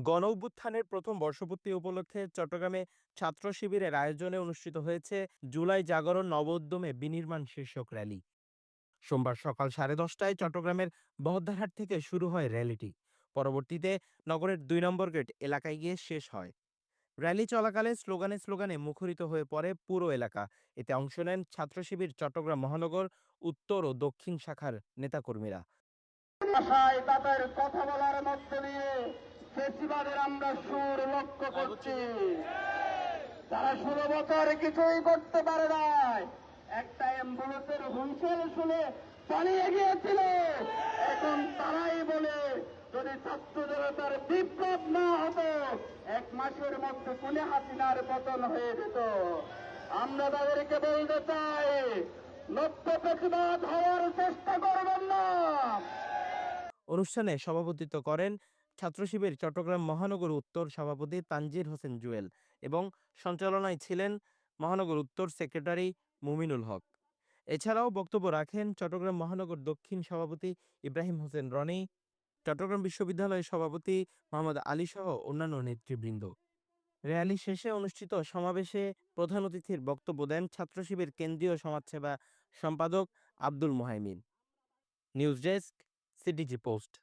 গণঅভ্যুত্থানের প্রথম বর্ষপূর্তি উপলক্ষে চট্টগ্রামে ছাত্র শিবিরের আয়োজনে অনুষ্ঠিত হয়েছে জুলাই জাগরণ নবোদ্যমে বিনির্মাণ শীর্ষক র্যালি। সোমবার সকাল 10:30টায় চট্টগ্রামের বহদ্দারহাট থেকে শুরু হয় র্যালিটি। পরবর্তীতে নগরের ২ নম্বর গেট এলাকায় গিয়ে শেষ হয়। র্যালি চলাকালে স্লোগানে স্লোগানে মুখরিত হয়ে পড়ে পুরো এলাকা। এতে অংশ নেন ছাত্র শিবির চট্টগ্রাম মহানগর উত্তর ও দক্ষিণ শাখার নেতাকর্মীরা। ভাষায় তাদের কথা বলার মধ্য দিয়ে ফেসিবাদের আমরা সুর লক্ষ্য করছি। তারা 16 বছর কিছুই করতে পারে নাই। একটা অ্যাম্বুলেন্সের হুইসেল শুনে পালিয়ে গিয়েছিল। এখন তারাই বলে যদি ছাত্র জনতার বিপ্লব না হতো 1 মাসের মধ্যে কোনে হাসিনার পতন হয়ে যেত। আমরা তাদেরকে বলতে চাই, নব্য প্রতিবাদ হওয়ার চেষ্টা করবেন না। অনুষ্ঠানে সভাপতিত্ব করেন ছাত্র শিবির চট্টগ্রাম মহানগর উত্তর সভাপতি তানজির হোসেন জুয়েল এবং সঞ্চালনায় ছিলেন মহানগর উত্তর সেক্রেটারি মুমিনুল হক। এছাড়াও বক্তব্য রাখেন চট্টগ্রাম মহানগর দক্ষিণ সভাপতি ইব্রাহিম হোসেন রনি, চট্টগ্রাম বিশ্ববিদ্যালয়ের সভাপতি মোহাম্মদ আলী সহ অন্যান্য নেতৃবৃন্দ। র্যালি শেষে অনুষ্ঠিত সমাবেশে প্রধান অতিথির বক্তব্য দেন ছাত্র শিবির কেন্দ্রীয় সমাজসেবা সম্পাদক Abdul Mohaimin. News desk, CTG post.